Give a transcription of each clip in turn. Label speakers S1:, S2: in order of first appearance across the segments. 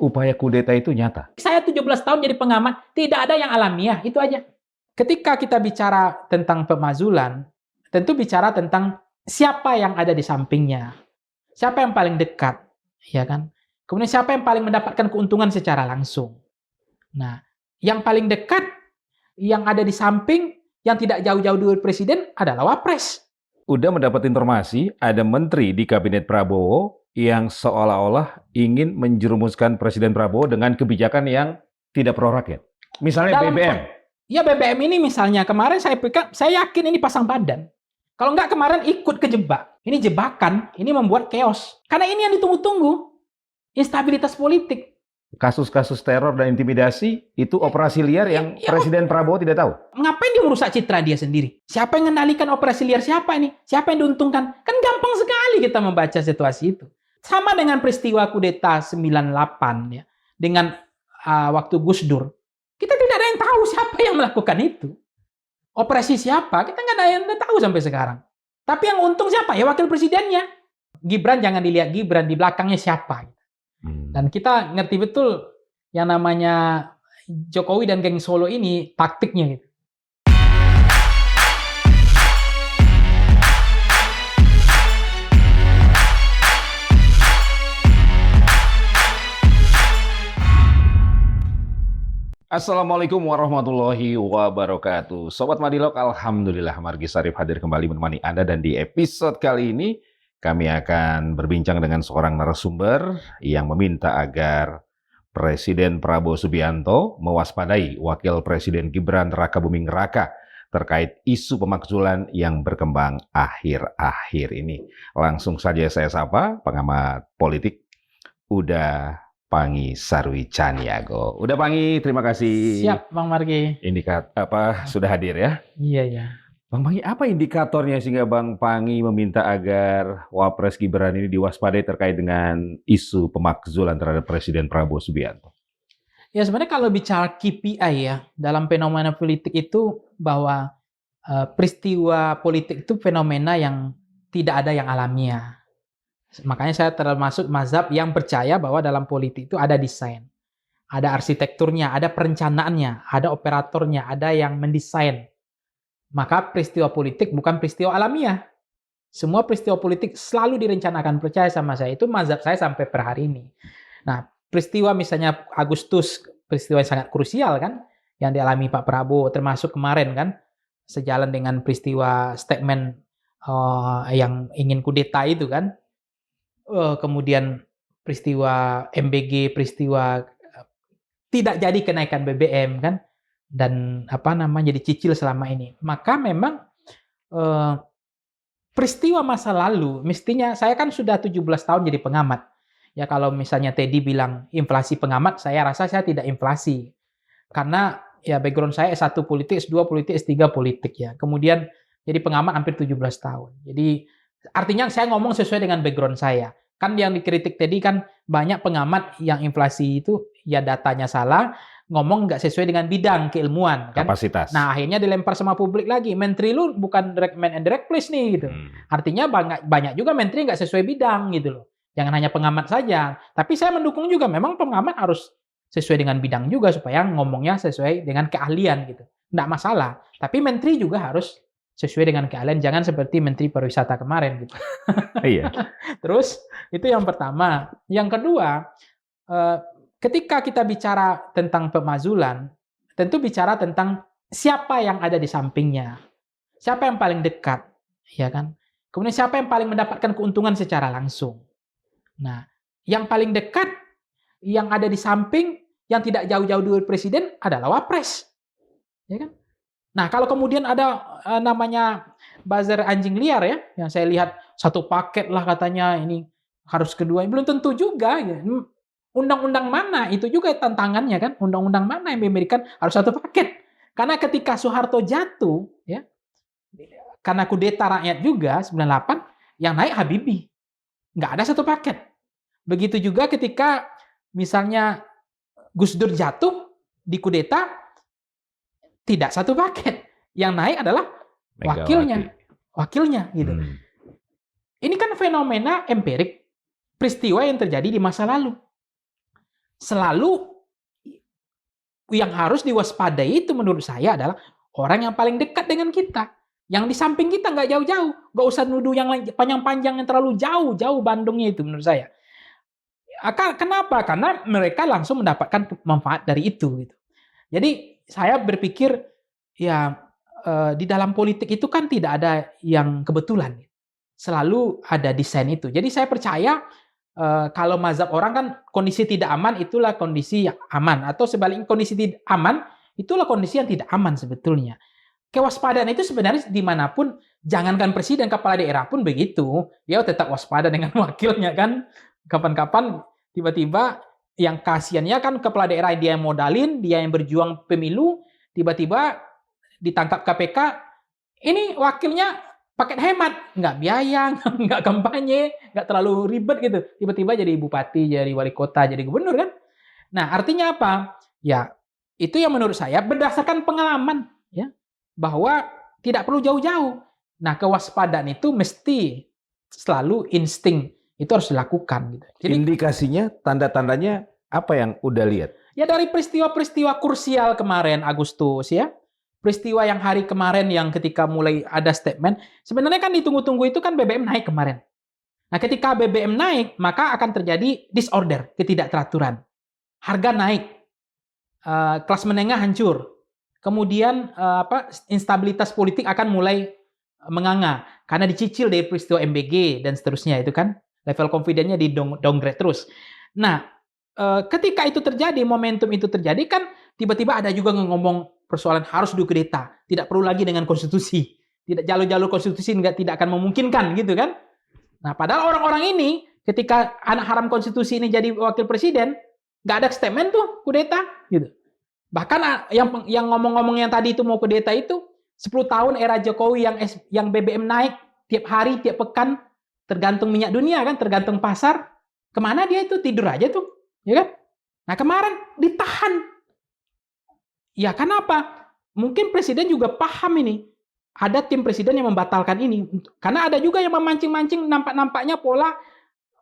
S1: upaya kudeta itu nyata.
S2: Saya 17 tahun jadi pengamat, tidak ada yang alamiah, itu aja. Ketika kita bicara tentang pemazulan, tentu bicara tentang siapa yang ada di sampingnya, siapa yang paling dekat, ya kan? Kemudian siapa yang paling mendapatkan keuntungan secara langsung. Nah, yang paling dekat, yang ada di samping, yang tidak jauh-jauh dari presiden adalah wapres.
S1: Udah mendapat informasi ada menteri di kabinet Prabowo yang seolah-olah ingin menjerumuskan Presiden Prabowo dengan kebijakan yang tidak pro rakyat. Misalnya BBM.
S2: Ya BBM ini misalnya, kemarin saya yakin ini pasang badan. Kalau nggak kemarin ikut kejebak. Ini jebakan, ini membuat chaos. Karena ini yang ditunggu-tunggu. Instabilitas politik.
S1: Kasus-kasus teror dan intimidasi itu operasi liar yang Presiden Prabowo tidak tahu.
S2: Ngapain dia merusak citra dia sendiri? Siapa yang mengendalikan operasi liar siapa ini? Siapa yang diuntungkan? Kan gampang sekali kita membaca situasi itu. Sama dengan peristiwa kudeta 98 ya. Dengan waktu Gus Dur. Kita tidak ada yang tahu siapa yang melakukan itu. Operasi siapa? Kita nggak ada yang tahu sampai sekarang. Tapi yang untung siapa? Ya wakil presidennya. Gibran jangan dilihat Gibran, di belakangnya siapa. Dan kita ngerti betul yang namanya Jokowi dan geng Solo ini taktiknya gitu.
S1: Assalamualaikum warahmatullahi wabarakatuh. Sobat Madilog, alhamdulillah Margi Sarif hadir kembali menemani Anda, dan di episode kali ini kami akan berbincang dengan seorang narasumber yang meminta agar Presiden Prabowo Subianto mewaspadai Wakil Presiden Gibran Rakabuming Raka terkait isu pemakzulan yang berkembang akhir-akhir ini. Langsung saja saya sapa pengamat politik Uda Pangi Sarwi Caniago. Udah Pangi, terima kasih.
S2: Siap Bang Margi.
S1: Sudah hadir ya?
S2: Iya ya.
S1: Bang Pangi, apa indikatornya sehingga Bang Pangi meminta agar Wapres Gibran ini diwaspadai terkait dengan isu pemakzulan terhadap Presiden Prabowo Subianto?
S2: Ya sebenarnya kalau bicara KPI ya, dalam fenomena politik itu bahwa peristiwa politik itu fenomena yang tidak ada yang alamiah. Makanya saya termasuk mazhab yang percaya bahwa dalam politik itu ada desain, ada arsitekturnya, ada perencanaannya, ada operatornya, ada yang mendesain. Maka peristiwa politik bukan peristiwa alamiah. Semua peristiwa politik selalu direncanakan, percaya sama saya. Itu mazhab saya sampai per hari ini. Nah, peristiwa misalnya Agustus, peristiwa yang sangat krusial kan, yang dialami Pak Prabowo, termasuk kemarin kan, sejalan dengan peristiwa statement yang ingin kudeta itu kan, kemudian peristiwa MBG, peristiwa tidak jadi kenaikan BBM kan, dan dicicil selama ini. Maka memang peristiwa masa lalu, mestinya saya kan sudah 17 tahun jadi pengamat. Ya kalau misalnya Teddy bilang inflasi pengamat, saya rasa saya tidak inflasi. Karena ya background saya S1 politik, S2 politik, S3 politik ya. Kemudian jadi pengamat hampir 17 tahun. Jadi artinya saya ngomong sesuai dengan background saya. Kan yang dikritik tadi kan banyak pengamat yang inflasi itu ya datanya salah, ngomong nggak sesuai dengan bidang keilmuan kan.
S1: Kapasitas.
S2: Nah akhirnya dilempar sama publik lagi, menteri lu bukan direct man and direct place nih gitu. Artinya banyak juga menteri nggak sesuai bidang gitu loh. Jangan hanya pengamat saja. Tapi saya mendukung juga memang pengamat harus sesuai dengan bidang juga supaya ngomongnya sesuai dengan keahlian gitu. Nggak masalah. Tapi menteri juga harus sesuai dengan keahlian, jangan seperti Menteri Pariwisata kemarin gitu.
S1: Iya.
S2: Terus itu yang pertama. Yang kedua, ketika kita bicara tentang pemazulan, tentu bicara tentang siapa yang ada di sampingnya, siapa yang paling dekat, ya kan? Kemudian siapa yang paling mendapatkan keuntungan secara langsung. Nah, yang paling dekat, yang ada di samping, yang tidak jauh-jauh dari presiden adalah wapres, ya kan? Nah, kalau kemudian ada namanya buzzer anjing liar ya, yang saya lihat satu paket lah katanya ini harus kedua, belum tentu juga. Ya. Undang-undang mana itu juga tantangannya kan? Undang-undang mana yang memberikan harus satu paket? Karena ketika Soeharto jatuh, ya, karena kudeta rakyat juga 98, yang naik Habibie, nggak ada satu paket. Begitu juga ketika misalnya Gus Dur jatuh di kudeta. Tidak satu paket. Yang naik adalah wakilnya gitu. Ini kan fenomena empirik, peristiwa yang terjadi di masa lalu. selalu yang harus diwaspadai itu menurut saya adalah orang yang paling dekat dengan kita. Yang di samping kita nggak jauh-jauh. Nggak usah nuduh yang panjang-panjang yang terlalu jauh-jauh Bandungnya itu menurut saya. Kenapa? Karena mereka langsung mendapatkan manfaat dari itu. Gitu. Jadi saya berpikir ya di dalam politik itu kan tidak ada yang kebetulan. Selalu ada desain itu. Jadi saya percaya kalau mazhab orang kan kondisi tidak aman itulah kondisi yang aman. Atau sebaliknya kondisi tidak aman itulah kondisi yang tidak aman sebetulnya. Kewaspadaan itu sebenarnya dimanapun, jangankan presiden, kepala daerah pun begitu. Dia tetap waspada dengan wakilnya kan. Kapan-kapan tiba-tiba yang kasihannya kan kepala daerah dia yang modalin, dia yang berjuang pemilu, tiba-tiba ditangkap KPK, ini wakilnya paket hemat, nggak biaya, nggak kampanye, nggak terlalu ribet gitu. Tiba-tiba jadi bupati, jadi wali kota, jadi gubernur kan. Nah artinya apa? Ya itu yang menurut saya berdasarkan pengalaman ya bahwa tidak perlu jauh-jauh. Nah kewaspadaan itu mesti selalu insting itu harus dilakukan. Gitu.
S1: Jadi indikasinya, tanda-tandanya apa yang udah lihat?
S2: Ya dari peristiwa-peristiwa krusial kemarin Agustus ya. Peristiwa yang hari kemarin yang ketika mulai ada statement, sebenarnya kan ditunggu-tunggu itu kan BBM naik kemarin. Nah ketika BBM naik, maka akan terjadi disorder, ketidakteraturan. Harga naik, kelas menengah hancur. Kemudian instabilitas politik akan mulai menganga karena dicicil dari peristiwa MBG dan seterusnya itu kan level confidence-nya di downgrade terus. Nah, ketika itu terjadi, momentum itu terjadi kan tiba-tiba ada juga ngomong persoalan harus dikudeta, tidak perlu lagi dengan konstitusi. Tidak jalur-jalur konstitusi tidak akan memungkinkan gitu kan. Nah, padahal orang-orang ini ketika anak haram konstitusi ini jadi wakil presiden, nggak ada statement tuh kudeta gitu. Bahkan yang ngomong-ngomong yang tadi itu mau kudeta itu 10 tahun era Jokowi yang BBM naik tiap hari, tiap pekan, tergantung minyak dunia kan, tergantung pasar. Kemana dia itu tidur aja tuh, ya kan? Nah kemarin ditahan. Ya kenapa? Mungkin presiden juga paham ini. Ada tim presiden yang membatalkan ini. Karena ada juga yang memancing-mancing nampak-nampaknya pola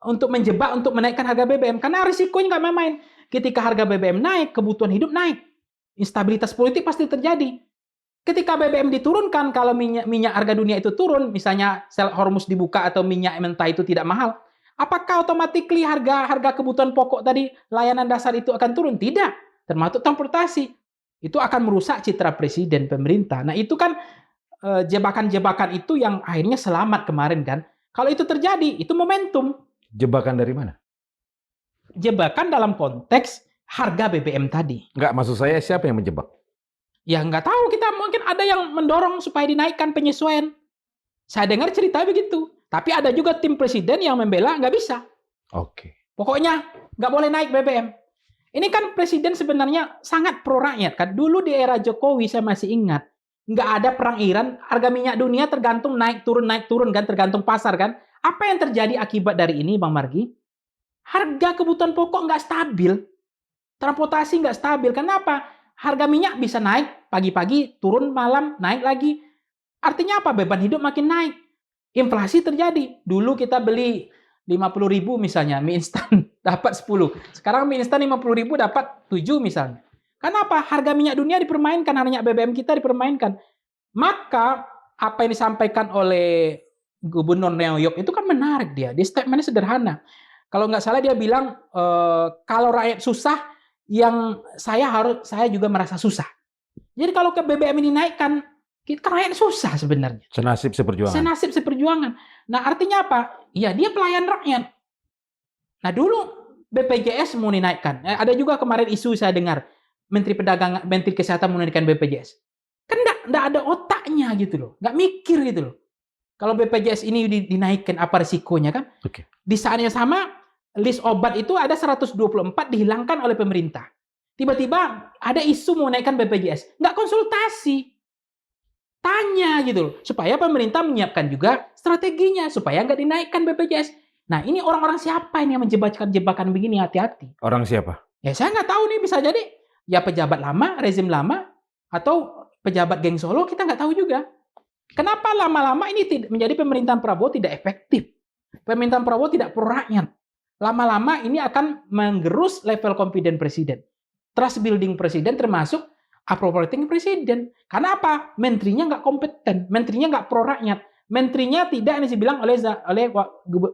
S2: untuk menjebak, untuk menaikkan harga BBM. Karena risikonya nggak main-main. Ketika harga BBM naik, kebutuhan hidup naik. Instabilitas politik pasti terjadi. Ketika BBM diturunkan, kalau minyak harga dunia itu turun, misalnya sel Hormuz dibuka atau minyak mentah itu tidak mahal, apakah otomatis harga kebutuhan pokok tadi, layanan dasar itu akan turun? Tidak. Termasuk transportasi. Itu akan merusak citra presiden, pemerintah. Nah itu kan jebakan-jebakan itu yang akhirnya selamat kemarin kan. Kalau itu terjadi, itu momentum.
S1: Jebakan dari mana?
S2: Jebakan dalam konteks harga BBM tadi.
S1: Enggak, maksud saya siapa yang menjebak?
S2: Ya nggak tahu, kita mungkin ada yang mendorong supaya dinaikkan penyesuaian. Saya dengar cerita begitu. Tapi ada juga tim presiden yang membela nggak bisa.
S1: Oke.
S2: Pokoknya nggak boleh naik BBM. Ini kan presiden sebenarnya sangat pro rakyat kan. Dulu di era Jokowi saya masih ingat. Nggak ada perang Iran, harga minyak dunia tergantung naik turun kan, tergantung pasar kan. Apa yang terjadi akibat dari ini Bang Margi? Harga kebutuhan pokok nggak stabil. Transportasi nggak stabil. Kenapa? Harga minyak bisa naik, pagi-pagi turun, malam naik lagi. Artinya apa? Beban hidup makin naik. Inflasi terjadi. Dulu kita beli 50.000 misalnya, mie instan dapat 10. Sekarang mie instan 50.000 dapat 7 misalnya. Kenapa? Harga minyak dunia dipermainkan, harga BBM kita dipermainkan. Maka apa yang disampaikan oleh Gubernur New York itu kan menarik dia. Dia statementnya sederhana. Kalau nggak salah dia bilang kalau rakyat susah, yang saya juga merasa susah. Jadi kalau ke BBM ini naikkan, kita rakyat susah sebenarnya.
S1: Senasib seperjuangan.
S2: Senasib seperjuangan. Nah artinya apa? Ya dia pelayan rakyat. Nah dulu BPJS mau dinaikkan. Ada juga kemarin isu saya dengar Menteri Perdagangan, Menteri Kesehatan mau dinaikkan BPJS. Kan nggak ada otaknya gitu loh, nggak mikir gitu loh. Kalau BPJS ini dinaikkan apa risikonya kan?
S1: Oke.
S2: Di saat yang sama list obat itu ada 124 dihilangkan oleh pemerintah. Tiba-tiba ada isu mau naikkan BPJS. Nggak konsultasi. Tanya gitu loh. Supaya pemerintah menyiapkan juga strateginya. Supaya nggak dinaikkan BPJS. Nah ini orang-orang siapa ini yang menjebakan begini? Hati-hati.
S1: Orang siapa?
S2: Ya saya nggak tahu nih, bisa jadi ya pejabat lama, rezim lama, atau pejabat geng Solo, kita nggak tahu juga. Kenapa lama-lama ini menjadi pemerintahan Prabowo tidak efektif? Pemerintahan Prabowo tidak pro rakyat. lama-lama ini akan menggerus level confidence presiden. Trust building presiden termasuk appropriating presiden. Karena apa? Menterinya nggak kompeten, menterinya nggak pro rakyat, menterinya tidak, ini dibilang oleh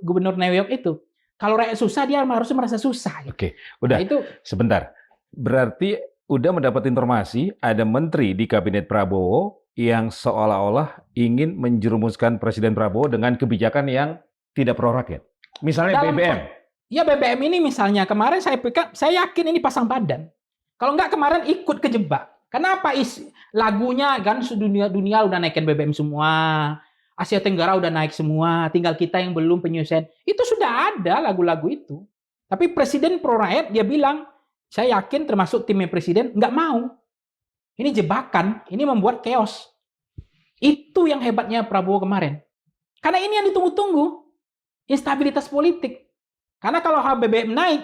S2: Gubernur New York itu. Kalau rakyat susah, dia harusnya merasa susah.
S1: Oke, udah.
S2: Nah, itu
S1: Sebentar. Berarti udah mendapat informasi ada menteri di kabinet Prabowo yang seolah-olah ingin menjerumuskan Presiden Prabowo dengan kebijakan yang tidak pro rakyat. Misalnya
S2: dalam
S1: BBM.
S2: Ya BBM ini misalnya kemarin saya yakin ini pasang badan. Kalau nggak kemarin ikut kejebak. Kenapa lagunya kan dunia udah naikin BBM semua. Asia Tenggara udah naik semua, tinggal kita yang belum penyesuaian. Itu sudah ada lagu-lagu itu. Tapi Presiden pro rakyat dia bilang, saya yakin termasuk timnya Presiden nggak mau. Ini jebakan, ini membuat chaos. Itu yang hebatnya Prabowo kemarin. Karena ini yang ditunggu-tunggu, instabilitas politik. Karena kalau BBM naik,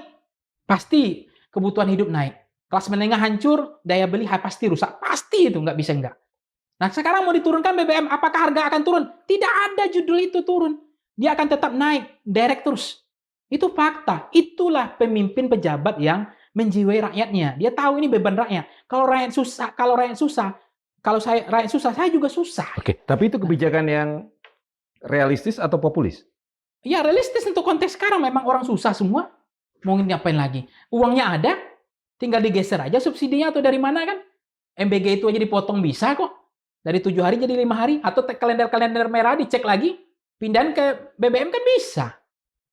S2: pasti kebutuhan hidup naik. Kelas menengah hancur, daya beli pasti rusak. Pasti itu, nggak bisa nggak. Nah sekarang mau diturunkan BBM, apakah harga akan turun? Tidak ada judul itu turun. Dia akan tetap naik, direct terus. Itu fakta. Itulah pemimpin pejabat yang menjiwai rakyatnya. Dia tahu ini beban rakyat. Kalau rakyat susah, saya juga susah.
S1: Oke, tapi itu kebijakan yang realistis atau populis?
S2: Ya realistis untuk konteks sekarang, memang orang susah semua. Mau ngapain lagi? Uangnya ada, tinggal digeser aja subsidinya atau dari mana kan? MBG itu aja dipotong bisa kok. Dari 7 hari jadi 5 hari. Atau kalender merah dicek lagi. Pindahin ke BBM kan bisa.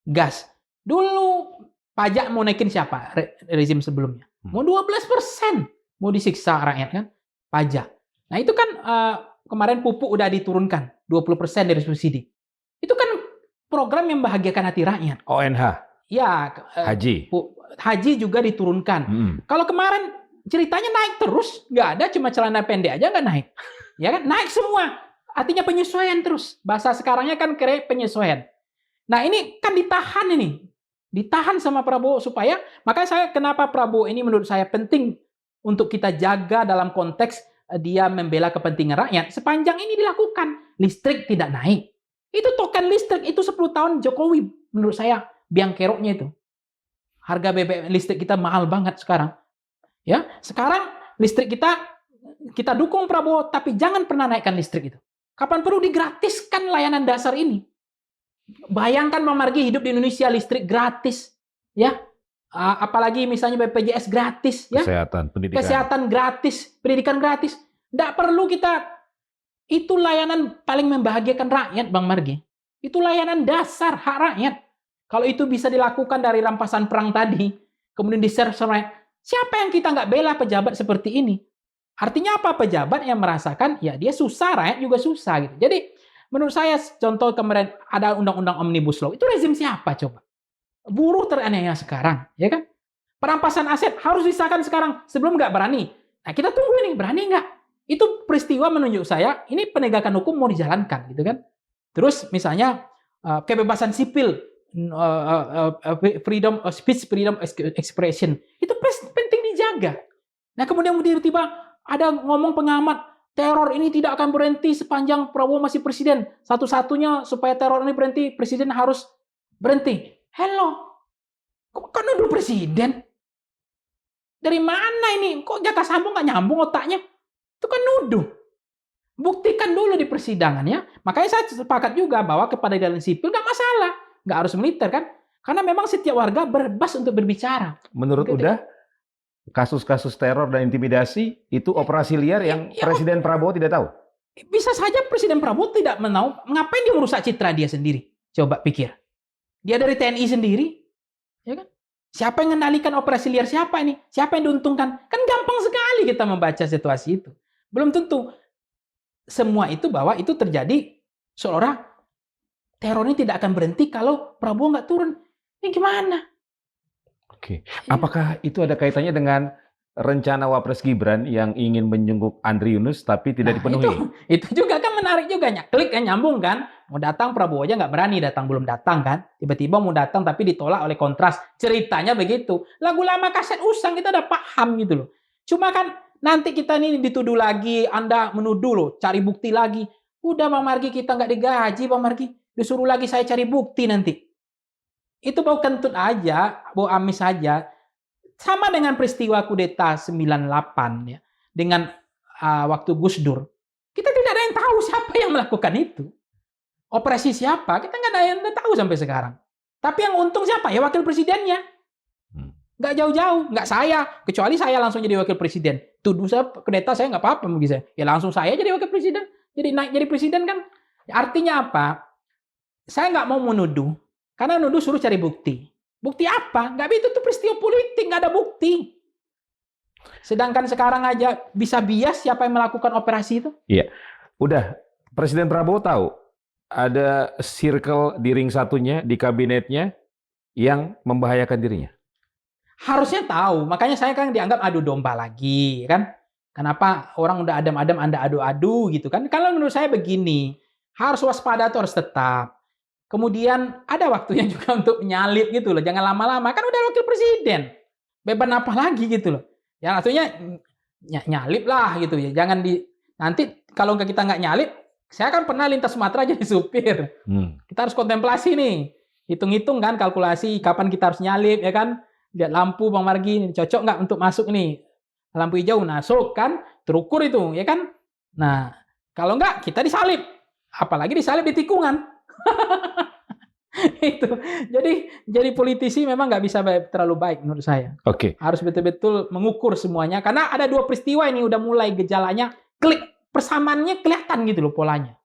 S2: Gas. Dulu pajak mau naikin siapa? Rezim sebelumnya. Mau 12%. Mau disiksa rakyat kan? Pajak. Nah itu kan kemarin pupuk udah diturunkan. 20% dari subsidi. Itu kan program yang membahagiakan hati rakyat.
S1: ONH?
S2: Ya.
S1: Haji?
S2: Haji juga diturunkan. Kalau kemarin ceritanya naik terus. Nggak ada, cuma celana pendek aja nggak naik. Ya kan? Naik semua. Artinya penyesuaian terus. Bahasa sekarangnya kan penyesuaian. Nah ini kan ditahan ini. Ditahan sama Prabowo supaya, makanya saya kenapa Prabowo ini menurut saya penting untuk kita jaga dalam konteks dia membela kepentingan rakyat. Sepanjang ini dilakukan. Listrik tidak naik. Itu token listrik itu 10 tahun Jokowi menurut saya biang keroknya itu. Harga BBM listrik kita mahal banget sekarang. Ya, sekarang listrik kita dukung Prabowo, tapi jangan pernah naikkan listrik itu. Kapan perlu digratiskan layanan dasar ini? Bayangkan Bang Margi hidup di Indonesia listrik gratis, ya. Apalagi misalnya BPJS gratis, ya. Kesehatan gratis, pendidikan gratis. Tidak perlu kita, itu layanan paling membahagiakan rakyat Bang Margi. Itu layanan dasar hak rakyat. Kalau itu bisa dilakukan dari rampasan perang tadi, kemudian di-share sama rakyat, siapa yang kita nggak bela pejabat seperti ini? Artinya apa? Pejabat yang merasakan, ya dia susah, rakyat juga susah. Gitu. Jadi, menurut saya, contoh kemarin ada undang-undang Omnibus Law. Itu rezim siapa coba? Buruh teraniaya sekarang, ya kan? Perampasan aset harus disahkan sekarang. Sebelum nggak berani. Nah, kita tunggu ini, berani nggak? Itu peristiwa menunjuk saya, ini penegakan hukum mau dijalankan, gitu kan? Terus, misalnya, kebebasan sipil, freedom of speech, freedom expression. Itu penting dijaga. Nah, kemudian tiba-tiba ada ngomong pengamat, teror ini tidak akan berhenti sepanjang Prabowo masih presiden. Satu-satunya supaya teror ini berhenti, presiden harus berhenti. Hello, kok nuduh presiden? Dari mana ini? Kok jatah sambung nggak nyambung otaknya? Itu kan nuduh. Buktikan dulu di persidangan ya. Makanya saya sepakat juga bahwa kepada jalan sipil nggak masalah. Nggak harus militer kan. Karena memang setiap warga bebas untuk berbicara.
S1: Menurut Uda, kasus-kasus teror dan intimidasi itu operasi liar yang Presiden Prabowo tidak tahu?
S2: Bisa saja Presiden Prabowo tidak tahu. Ngapain dia merusak citra dia sendiri? Coba pikir. Dia dari TNI sendiri. Ya kan? Siapa yang mengendalikan operasi liar siapa ini? Siapa yang diuntungkan? Kan gampang sekali kita membaca situasi itu. Belum tentu. Semua itu bahwa itu terjadi seolah teror ini tidak akan berhenti kalau Prabowo nggak turun. Ini gimana?
S1: Oke. Apakah itu ada kaitannya dengan rencana Wapres Gibran yang ingin menjenguk Andri Yunus tapi tidak dipenuhi?
S2: Itu juga kan menarik juga. Klik kan, nyambung kan. Mau datang Prabowo aja nggak berani datang, belum datang kan. Tiba-tiba mau datang tapi ditolak oleh Kontras. Ceritanya begitu. Lagu lama kaset usang kita udah paham gitu loh. Cuma kan nanti kita ini dituduh lagi, Anda menuduh loh, cari bukti lagi. Udah Bang Margi, kita nggak digaji Bang Margi. Disuruh lagi saya cari bukti nanti. Itu bau kentut aja, bau amis aja. Sama dengan peristiwa kudeta 98 ya, dengan waktu Gus Dur. Kita tidak ada yang tahu siapa yang melakukan itu. Operasi siapa, kita nggak ada yang tahu sampai sekarang. Tapi yang untung siapa? Ya wakil presidennya.
S1: Hmm.
S2: Nggak jauh-jauh, nggak saya. Kecuali saya langsung jadi wakil presiden. Tuduh saya kudeta, saya nggak apa-apa bagi saya. Ya langsung saya jadi wakil presiden. Jadi naik jadi presiden kan. Artinya apa? Saya nggak mau menuduh. Karena nuduh suruh cari bukti. Bukti apa? Nggak, itu tuh peristiwa politik, nggak ada bukti. Sedangkan sekarang aja bisa bias siapa yang melakukan operasi itu.
S1: Iya, udah Presiden Prabowo tahu ada circle di ring satunya di kabinetnya yang membahayakan dirinya.
S2: Harusnya tahu, makanya saya kan dianggap adu domba lagi, kan? Kenapa orang udah adem-adem Anda adu-adu gitu kan? Kalau menurut saya begini, harus waspada tuh harus tetap. Kemudian ada waktunya juga untuk menyalip gitu loh, jangan lama-lama, kan udah wakil presiden. Beban apa lagi gitu loh. Ya artinya nyalip lah gitu ya, jangan nanti kalau kita nggak nyalip, saya kan pernah lintas Sumatera jadi supir. Kita harus kontemplasi nih, hitung-hitung kan, kalkulasi kapan kita harus nyalip ya kan. Lihat lampu Bang Margi, cocok nggak untuk masuk nih? Lampu hijau masuk kan, terukur itu ya kan. Nah, kalau nggak kita disalip. Apalagi disalip di tikungan. Itu. Jadi politisi memang nggak bisa terlalu baik menurut saya.
S1: Oke.
S2: Harus betul-betul mengukur semuanya karena ada 2 peristiwa ini udah mulai gejalanya, persamaannya kelihatan gitu loh polanya.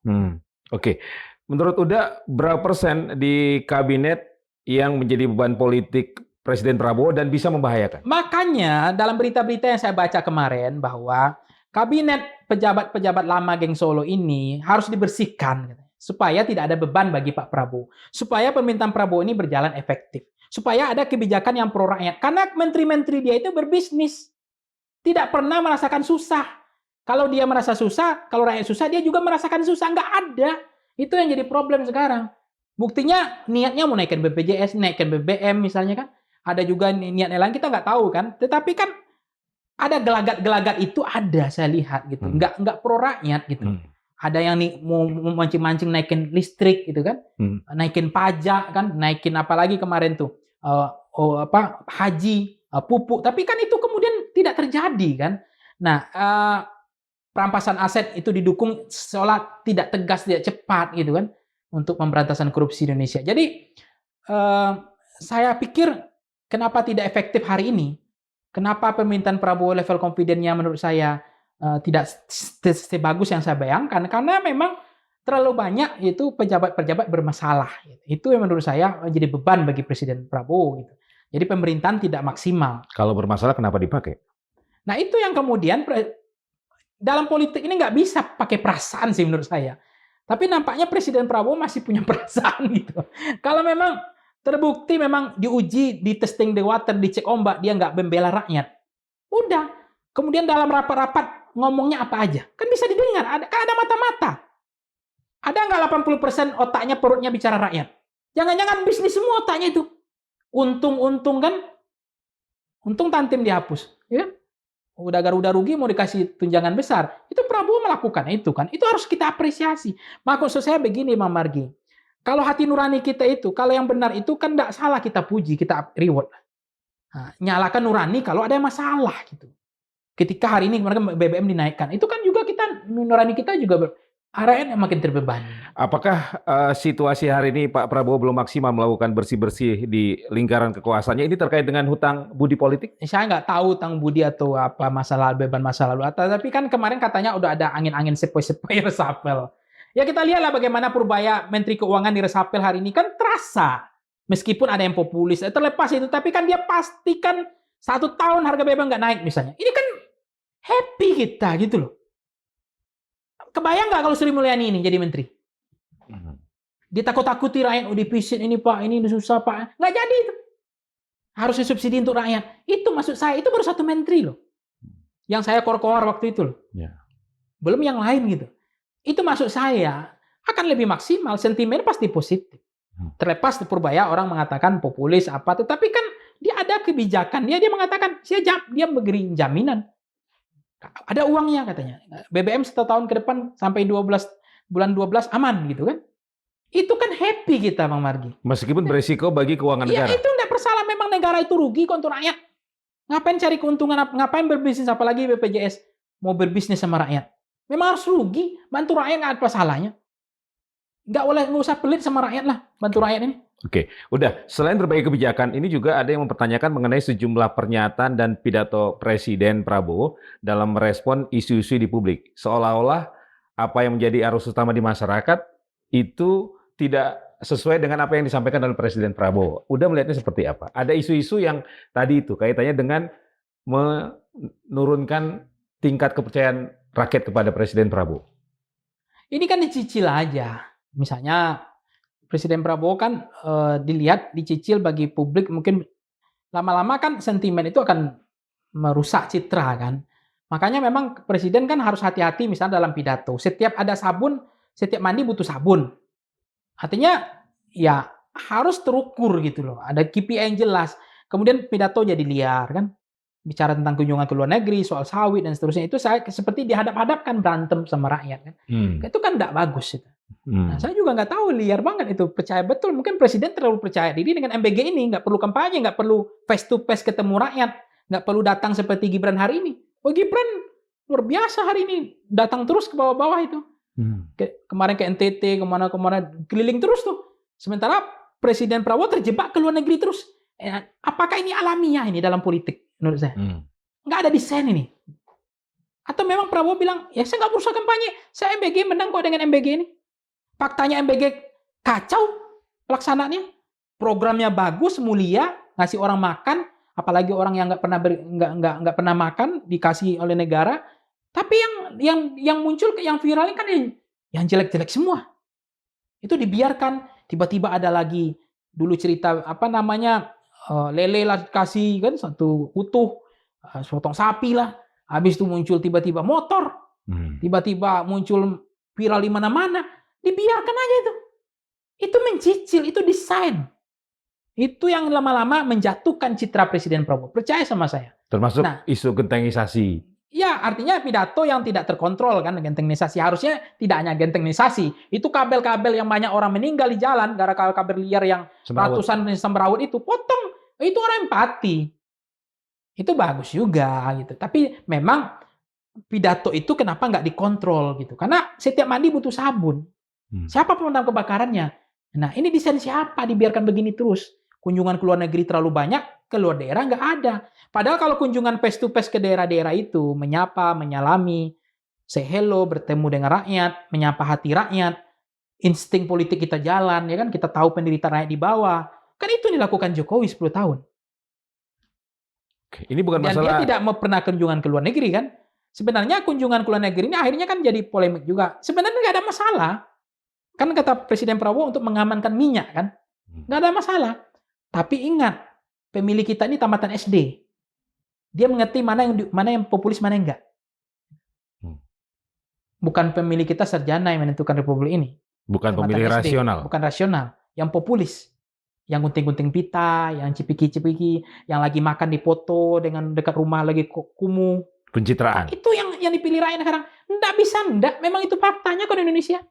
S1: Oke. Menurut Uda, berapa persen di kabinet yang menjadi beban politik Presiden Prabowo dan bisa membahayakan?
S2: Makanya dalam berita-berita yang saya baca kemarin bahwa kabinet pejabat-pejabat lama geng Solo ini harus dibersihkan supaya tidak ada beban bagi Pak Prabowo, supaya pemerintahan Prabowo ini berjalan efektif, supaya ada kebijakan yang pro rakyat. Karena menteri-menteri dia itu berbisnis, tidak pernah merasakan susah. Kalau dia merasa susah, kalau rakyat susah, dia juga merasakan susah. Nggak ada. Itu yang jadi problem sekarang. Buktinya niatnya mau naikkan BPJS, naikkan BBM misalnya kan. Ada juga niat lain kita nggak tahu kan. Tetapi kan ada gelagat-gelagat itu ada saya lihat gitu. Nggak pro rakyat gitu. Ada yang mau mancing-mancing naikin listrik gitu kan. Naikin pajak kan, naikin apalagi kemarin tuh haji, pupuk. Tapi kan itu kemudian tidak terjadi kan. Nah, perampasan aset itu didukung seolah tidak tegas, tidak cepat gitu kan untuk pemberantasan korupsi di Indonesia. Jadi saya pikir kenapa tidak efektif hari ini? Kenapa pemerintahan Prabowo level confidence-nya menurut saya tidak sebagus yang saya bayangkan? Karena memang terlalu banyak itu pejabat-pejabat bermasalah. Itu yang menurut saya menjadi beban bagi Presiden Prabowo. Gitu. Jadi pemerintahan tidak maksimal.
S1: Kalau bermasalah kenapa dipakai?
S2: Nah itu yang kemudian dalam politik ini nggak bisa pakai perasaan sih menurut saya. Tapi nampaknya Presiden Prabowo masih punya perasaan gitu. Kalau memang terbukti memang diuji, di testing the water, dicek ombak, dia nggak membela rakyat. Udah. Kemudian dalam rapat-rapat ngomongnya apa aja. Kan bisa didengar. Kan ada mata-mata. Ada nggak 80% otaknya, perutnya bicara rakyat? Jangan-jangan bisnis semua otaknya itu. Untung-untung kan. Untung Tantim dihapus. Ya? Udah Garuda rugi mau dikasih tunjangan besar. Itu Prabowo melakukan itu kan. Itu harus kita apresiasi. Maksud saya begini Bang Margi. Kalau hati nurani kita itu, kalau yang benar itu kan tidak salah kita puji, kita reward. Nah, nyalakan nurani kalau ada masalah gitu. Ketika hari ini BBM dinaikkan, itu kan juga kita nurani kita juga rakyat yang makin terbebani.
S1: Apakah situasi hari ini Pak Prabowo belum maksimal melakukan bersih-bersih di lingkaran kekuasaannya ini terkait dengan hutang budi politik?
S2: Saya nggak tahu hutang budi atau apa masalah beban masa lalu. Tapi kan kemarin katanya udah ada angin-angin sepoi-sepoi resapel. Ya kita lihatlah bagaimana Purbaya Menteri Keuangan di resapel hari ini kan terasa. Meskipun ada yang populis, terlepas itu. Tapi kan dia pastikan 1 tahun harga BBM nggak naik misalnya. Ini kan happy kita gitu loh. Kebayang nggak kalau Sri Mulyani ini jadi menteri? Ditakut-takuti rakyat, defisit ini Pak, ini susah Pak. Nggak jadi itu. Harusnya subsidi untuk rakyat. Itu maksud saya, itu baru 1 menteri loh. Yang saya kor-kor waktu itu loh.
S1: Ya.
S2: Belum yang lain gitu. Itu maksud saya akan lebih maksimal, sentimen pasti positif. Terlepas Purbaya orang mengatakan populis apa, tetapi kan dia ada kebijakan, dia mengatakan dia memberi jaminan. Ada uangnya katanya. BBM 1 tahun ke depan sampai bulan 12 aman gitu kan. Itu kan happy kita, Bang Margi.
S1: Meskipun berisiko bagi keuangan
S2: Ya
S1: negara.
S2: itu enggak bersalah, memang negara itu rugi kok untuk rakyat. Ngapain cari keuntungan, ngapain berbisnis, apalagi BPJS mau berbisnis sama rakyat. Memang harus rugi, bantu rakyat nggak apa salahnya. Nggak usah pelit sama rakyat lah, bantu rakyat ini.
S1: Oke, udah. Selain berbagai kebijakan, ini juga ada yang mempertanyakan mengenai sejumlah pernyataan dan pidato Presiden Prabowo dalam merespon isu-isu di publik. Seolah-olah apa yang menjadi arus utama di masyarakat itu tidak sesuai dengan apa yang disampaikan oleh Presiden Prabowo. Udah melihatnya seperti apa? Ada isu-isu yang tadi itu kaitannya dengan menurunkan tingkat kepercayaan rakyat kepada Presiden Prabowo.
S2: Ini kan dicicil aja. Misalnya Presiden Prabowo kan dilihat dicicil bagi publik, mungkin lama-lama kan sentimen itu akan merusak citra kan. Makanya memang presiden kan harus hati-hati misalnya dalam pidato. Setiap ada sabun, setiap mandi butuh sabun. Artinya ya harus terukur gitu loh. Ada KPI yang jelas. Kemudian pidato jadi liar kan. Bicara tentang kunjungan ke luar negeri, soal sawit dan seterusnya, itu saya seperti dihadap-hadapkan berantem sama rakyat kan. Itu kan tidak bagus itu. Nah, saya juga nggak tahu, liar banget itu, percaya betul. Mungkin presiden terlalu percaya diri dengan MBG ini, nggak perlu kampanye, nggak perlu face to face ketemu rakyat, nggak perlu datang seperti Gibran hari ini. Oh Gibran luar biasa hari ini, datang terus ke bawah-bawah itu. Kemarin ke NTT, kemana-kemana, keliling terus tuh. Sementara Presiden Prabowo terjebak ke luar negeri terus. Apakah ini alamiah ini dalam politik menurut saya? Nggak ada desain ini. Atau memang Prabowo bilang, ya saya nggak berusaha kampanye, saya MBG menang kok dengan MBG ini. Faktanya MBG kacau pelaksanaannya, programnya bagus, mulia, ngasih orang makan, apalagi orang yang nggak pernah makan dikasih oleh negara. Tapi yang muncul, yang viral kan yang jelek-jelek semua. Itu dibiarkan, tiba-tiba ada lagi dulu cerita apa namanya lele lah kasih kan satu utuh, potong sapi lah. Habis itu muncul tiba-tiba motor, tiba-tiba muncul viral di mana-mana. Dibiarkan aja itu. Itu mencicil, itu desain. Itu yang lama-lama menjatuhkan citra Presiden Prabowo. Percaya sama saya.
S1: Termasuk isu gentengisasi.
S2: Ya, artinya pidato yang tidak terkontrol kan, gentengisasi. Harusnya tidak hanya gentengisasi. Itu kabel-kabel yang banyak orang meninggal di jalan gara-gara kabel liar yang ratusan semrawut itu potong. Itu orang empati. Itu bagus juga gitu. Tapi memang pidato itu kenapa nggak dikontrol gitu? Karena setiap mandi butuh sabun. Siapa pemadam kebakarannya? Nah, ini desain siapa dibiarkan begini terus? Kunjungan ke luar negeri terlalu banyak, ke luar daerah nggak ada. Padahal kalau kunjungan face to face ke daerah-daerah itu, menyapa, menyalami, say hello, bertemu dengan rakyat, menyapa hati rakyat, insting politik kita jalan, ya kan? Kita tahu penderitaan rakyat di bawah. Kan itu dilakukan Jokowi 10 tahun.
S1: Ini bukan
S2: Dan
S1: masalah.
S2: dia tidak pernah kunjungan ke luar negeri kan? Sebenarnya kunjungan ke luar negeri ini akhirnya kan jadi polemik juga. Sebenarnya nggak ada masalah. Kan kata Presiden Prabowo untuk mengamankan minyak kan. Nggak ada masalah. Tapi ingat, pemilih kita ini tamatan SD. Dia mengerti mana yang populis, mana yang enggak. Bukan pemilih kita sarjana yang menentukan republik ini.
S1: Bukan
S2: Tamatan
S1: pemilih
S2: SD.
S1: rasional.
S2: Bukan rasional. Yang populis. Yang gunting-gunting pita, yang cipiki-cipiki, yang lagi makan di foto dengan dekat rumah lagi kumuh.
S1: Pencitraan.
S2: Itu yang dipilih rakyat sekarang. Nggak bisa, nggak. Memang itu faktanya kok di Indonesia.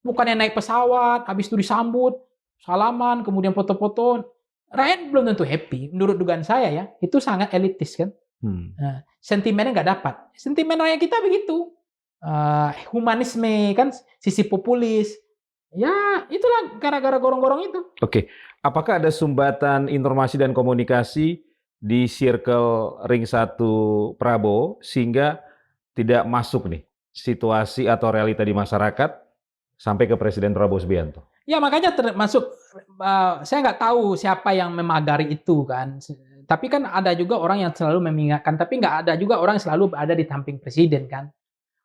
S2: Bukannya naik pesawat, habis itu disambut, salaman, kemudian foto-foto. Rakyat belum tentu happy. Menurut dugaan saya ya, itu sangat elitis kan. Nah, sentimennya nggak dapat. Sentimen rakyat kita begitu. Humanisme kan, sisi populis. Ya, itulah gara-gara gorong-gorong itu.
S1: Oke, apakah ada sumbatan informasi dan komunikasi di circle ring 1 Prabowo sehingga tidak masuk nih situasi atau realita di masyarakat sampai ke Presiden Prabowo Subianto?
S2: Ya makanya termasuk saya nggak tahu siapa yang memagari itu kan. Tapi kan ada juga orang yang selalu mengingatkan. Tapi nggak ada juga orang yang selalu ada di samping presiden kan.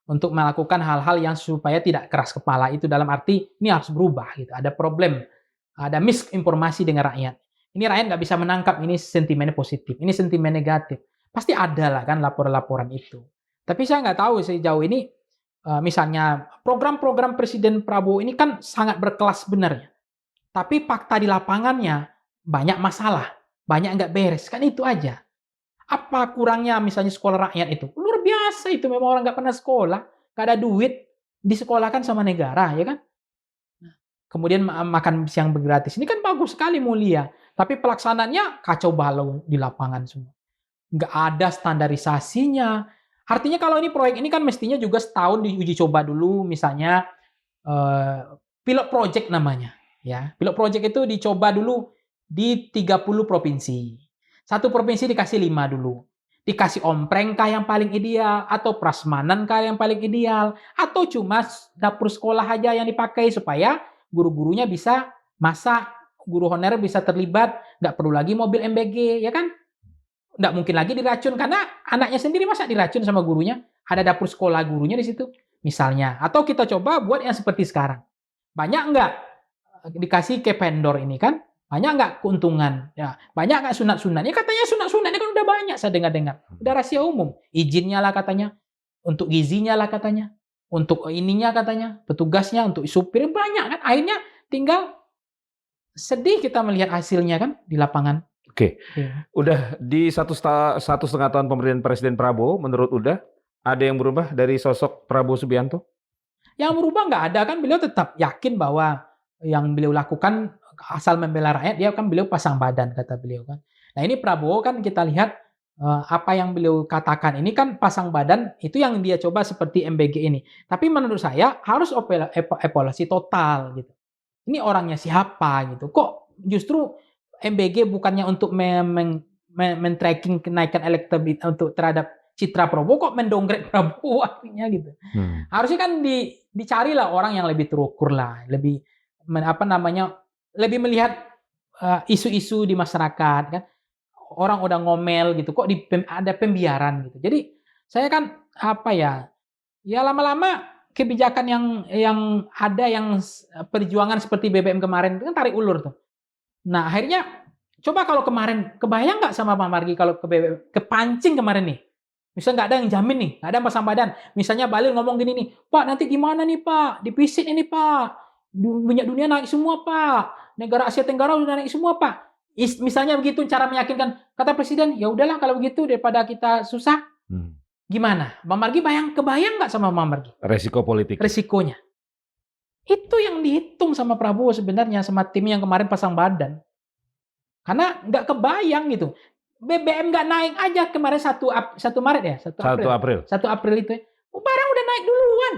S2: Untuk melakukan hal-hal yang supaya tidak keras kepala itu dalam arti ini harus berubah gitu. Ada problem, ada misinformasi dengan rakyat. Ini rakyat nggak bisa menangkap ini sentimennya positif, ini sentimen negatif. Pasti ada lah kan laporan-laporan itu. Tapi saya nggak tahu sejauh ini. Misalnya program-program Presiden Prabowo ini kan sangat berkelas sebenarnya. Tapi fakta di lapangannya banyak masalah, banyak nggak beres. Kan itu aja. Apa kurangnya misalnya sekolah rakyat itu? Luar biasa itu, memang orang nggak pernah sekolah, nggak ada duit, disekolahkan sama negara, ya kan? kemudian makan siang gratis. Ini kan bagus sekali, mulia. Tapi pelaksanaannya kacau balau di lapangan semua. Nggak ada standarisasinya. Artinya kalau ini proyek ini kan mestinya juga setahun diuji coba dulu, misalnya pilot project namanya. Ya, pilot project itu dicoba dulu di 30 provinsi. Satu provinsi dikasih 5 dulu. Dikasih ompreng kah yang paling ideal, atau prasmanan kah yang paling ideal, atau cuma dapur sekolah aja yang dipakai supaya guru-gurunya bisa masak, guru honorer bisa terlibat, nggak perlu lagi mobil MBG, ya kan? Nggak mungkin lagi diracun, karena anaknya sendiri masa diracun sama gurunya? Ada dapur sekolah gurunya di situ, misalnya. Atau kita coba buat yang seperti sekarang. Banyak nggak dikasih ke vendor ini kan? Banyak nggak keuntungan? Ya, banyak nggak sunat-sunat? Ya katanya sunat-sunat ini kan udah banyak saya dengar-dengar. Udah rahasia umum. Izinnya lah katanya. Untuk gizinya lah katanya. Untuk ininya katanya. Petugasnya, untuk supir. Banyak kan. Akhirnya tinggal sedih kita melihat hasilnya kan di lapangan.
S1: Oke,
S2: Ya.
S1: udah di 1,5 tahun pemerintahan Presiden Prabowo, menurut Uda, ada yang berubah dari sosok Prabowo Subianto?
S2: Yang berubah nggak ada kan, beliau tetap yakin bahwa yang beliau lakukan asal membela rakyat, dia kan beliau pasang badan kata beliau kan. Nah ini Prabowo kan kita lihat apa yang beliau katakan ini kan pasang badan itu yang dia coba seperti MBG ini. Tapi menurut saya harus evaluasi total gitu. Ini orangnya siapa gitu. Kok justru MBG bukannya untuk men-tracking kenaikan elektabilitas untuk terhadap citra Prabowo, kok mendonggrek Prabowo artinya gitu. Harusnya kan dicarilah orang yang lebih terukur lah, lebih lebih melihat isu-isu di masyarakat kan. Orang udah ngomel gitu, kok ada pembiaran gitu. Jadi saya kan ya lama-lama kebijakan yang ada yang perjuangan seperti BBM kemarin itu kan tarik ulur tuh. Nah akhirnya coba kalau kemarin kebayang nggak sama Pak Margi kalau ke BBM kepancing kemarin nih. Misalnya nggak ada yang jamin nih, nggak ada pasang badan. Misalnya Bahlil ngomong gini nih, Pak nanti gimana nih Pak, defisit ini Pak, minyak dunia naik semua Pak, negara Asia Tenggara udah naik semua Pak. Misalnya begitu cara meyakinkan, kata Presiden, ya udahlah kalau begitu daripada kita susah, gimana? Bang Margi kebayang nggak sama Bang Margi?
S1: Resiko politik.
S2: Resikonya. Itu yang dihitung sama Prabowo sebenarnya, sama tim yang kemarin pasang badan. Karena nggak kebayang gitu. BBM nggak naik aja kemarin 1 Maret ya? 1 April. 1 April itu ya. Barang udah naik duluan.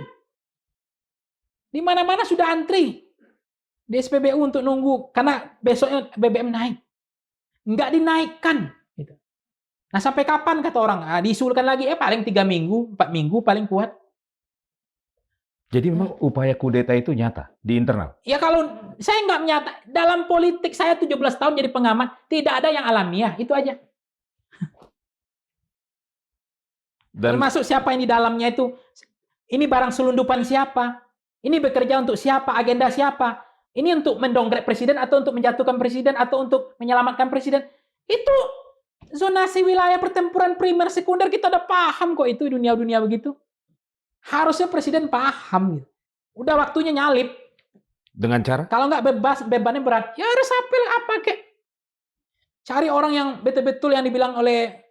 S2: Di mana-mana sudah antri. Di SPBU untuk nunggu. Karena besoknya BBM naik. Nggak dinaikkan. Gitu. Nah sampai kapan kata orang? Diusulkan lagi, paling 3 minggu, 4 minggu paling kuat.
S1: Jadi memang upaya kudeta itu nyata di internal? Ya
S2: kalau saya nggak nyata. Dalam politik saya 17 tahun jadi pengamat, tidak ada yang alamiah. Itu aja. Termasuk siapa yang di dalamnya itu. Ini barang selundupan siapa? Ini bekerja untuk siapa? Agenda siapa? Ini untuk mendonggrek presiden atau untuk menjatuhkan presiden atau untuk menyelamatkan presiden? Itu zonasi wilayah pertempuran primer sekunder kita udah paham kok itu dunia-dunia begitu. Harusnya presiden paham gitu. Udah waktunya nyalip.
S1: Dengan cara?
S2: Kalau nggak bebannya berat, ya resapel apa kek. Cari orang yang betul-betul yang dibilang oleh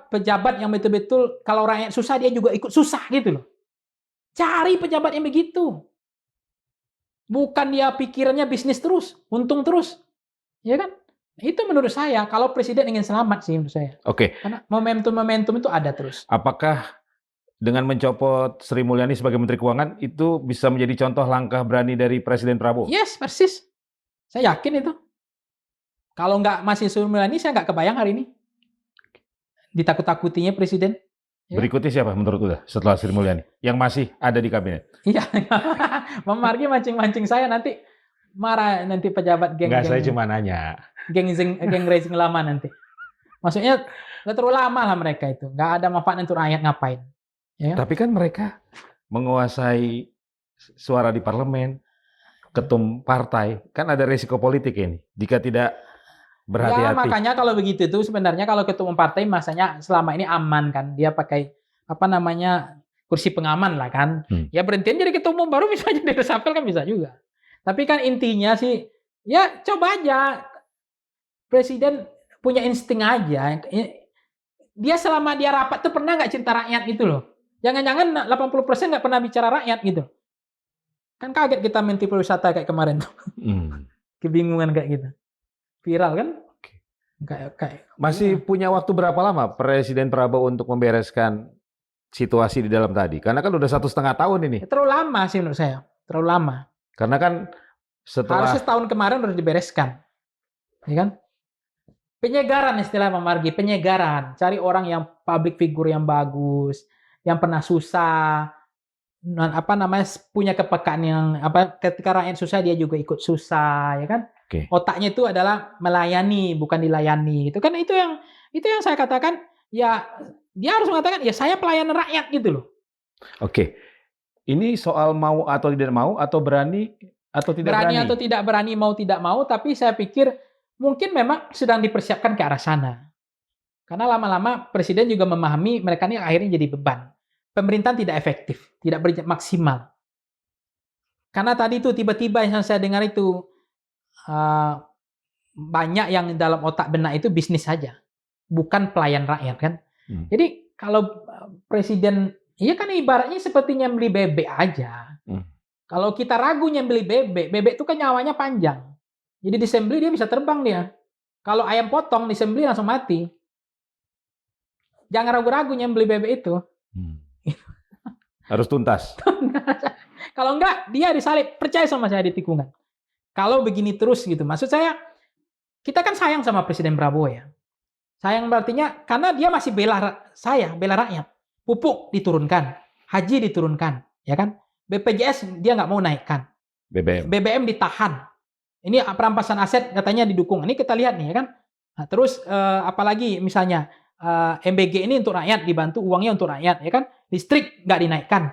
S2: pejabat yang betul-betul kalau rakyat susah dia juga ikut susah gitu loh. Cari pejabat yang begitu. Bukan dia pikirannya bisnis terus, untung terus. Ya kan? Itu menurut saya kalau presiden ingin selamat sih menurut saya.
S1: Oke.
S2: Karena momentum itu ada terus.
S1: Apakah dengan mencopot Sri Mulyani sebagai Menteri Keuangan itu bisa menjadi contoh langkah berani dari Presiden Prabowo?
S2: Yes, persis. Saya yakin itu. Kalau nggak masih Sri Mulyani, saya nggak kebayang hari ini. Ditakut-takutinya presiden.
S1: Ya. Berikutnya siapa menurut Uda setelah Sri Mulyani yang masih ada di kabinet?
S2: Iya, Bang Margi mancing-mancing saya nanti marah nanti pejabat geng.
S1: Enggak, saya cuma nanya.
S2: Geng racing lama nanti. Maksudnya nggak terlalu lama lah mereka itu. Nggak ada manfaat untuk rakyat ngapain. Ya.
S1: Tapi kan mereka menguasai suara di parlemen, ketum partai, kan ada risiko politik ini. Jika tidak berhati-hati.
S2: Ya makanya kalau begitu itu sebenarnya kalau ketua partai masanya selama ini aman kan. Dia pakai kursi pengaman lah kan. Ya berhentiin jadi ketua umum baru bisa jadi resapel kan bisa juga. Tapi kan intinya sih ya coba aja. Presiden punya insting aja. Dia selama dia rapat tuh pernah nggak cinta rakyat gitu loh. Jangan-jangan 80% nggak pernah bicara rakyat gitu. Kan kaget kita Menteri Pariwisata kayak kemarin tuh. Kebingungan kayak gitu. Viral kan? Kayak
S1: Masih punya waktu berapa lama Presiden Prabowo untuk membereskan situasi di dalam tadi? Karena kan udah 1,5 tahun ini.
S2: terlalu lama sih menurut saya. Terlalu lama.
S1: Karena kan setelah
S2: Harusnya tahun kemarin udah dibereskan. Ya kan? Penyegaran istilah Pak Margi, penyegaran. Cari orang yang public figure yang bagus, yang pernah susah, punya kepekaan yang ketika rakyat susah dia juga ikut susah, ya kan? Otaknya itu adalah melayani, bukan dilayani. Itu kan itu yang saya katakan, ya dia harus mengatakan ya saya pelayan rakyat gitu loh.
S1: Oke. Ini soal mau atau tidak mau atau berani atau tidak berani?
S2: Berani atau tidak berani, mau tidak mau, tapi saya pikir mungkin memang sedang dipersiapkan ke arah sana. Karena lama-lama presiden juga memahami mereka ini akhirnya jadi beban. Pemerintahan tidak efektif, tidak maksimal. Karena tadi itu tiba-tiba yang saya dengar itu banyak yang dalam otak benak itu bisnis saja, bukan pelayan rakyat kan. Jadi kalau presiden, iya kan ibaratnya seperti nyembeli bebek aja. Kalau kita ragu nyembeli bebek itu kan nyawanya panjang. Jadi disembeli dia bisa terbang dia. Kalau ayam potong disembeli langsung mati. Jangan ragu-ragu nyembeli bebek itu.
S1: Harus tuntas.
S2: Kalau enggak, dia disalib. Percaya sama saya di tikungan. Kalau begini terus gitu. Maksud saya, kita kan sayang sama Presiden Prabowo ya. Sayang berartinya, karena dia masih bela rakyat. Pupuk diturunkan. Haji diturunkan. Ya kan? BPJS dia nggak mau naikkan. BBM ditahan. Ini perampasan aset katanya didukung. Ini kita lihat nih ya kan. Nah, terus apalagi misalnya MBG ini untuk rakyat, dibantu uangnya untuk rakyat, ya kan? Listrik nggak dinaikkan.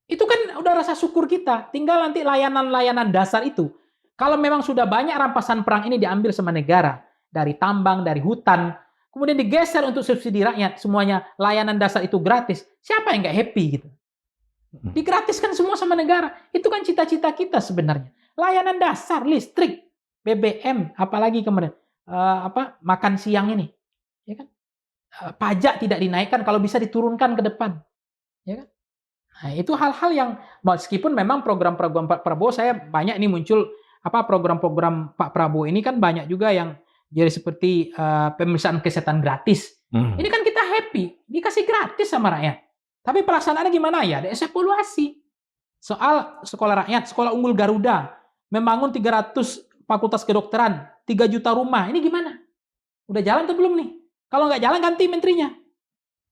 S2: Itu kan udah rasa syukur kita. Tinggal nanti layanan-layanan dasar itu. Kalau memang sudah banyak rampasan perang ini diambil sama negara, dari tambang, dari hutan, kemudian digeser untuk subsidi rakyat, semuanya layanan dasar itu gratis. Siapa yang nggak happy gitu? Digratiskan semua sama negara. Itu kan cita-cita kita sebenarnya. Layanan dasar, listrik, BBM, apalagi kemudian makan siang ini. Ya kan? Pajak tidak dinaikkan, kalau bisa diturunkan ke depan. Ya kan? Nah, itu hal-hal yang meskipun memang program-program Pak Prabowo saya banyak ini muncul program-program Pak Prabowo ini kan banyak juga yang jadi seperti pemeriksaan kesehatan gratis. Ini kan kita happy, dikasih gratis sama rakyat. Tapi pelaksanaannya gimana ya? Ada evaluasi. Soal sekolah rakyat, sekolah unggul Garuda, membangun 300 fakultas kedokteran, 3 juta rumah. Ini gimana? Udah jalan atau belum nih? Kalau nggak jalan ganti menterinya.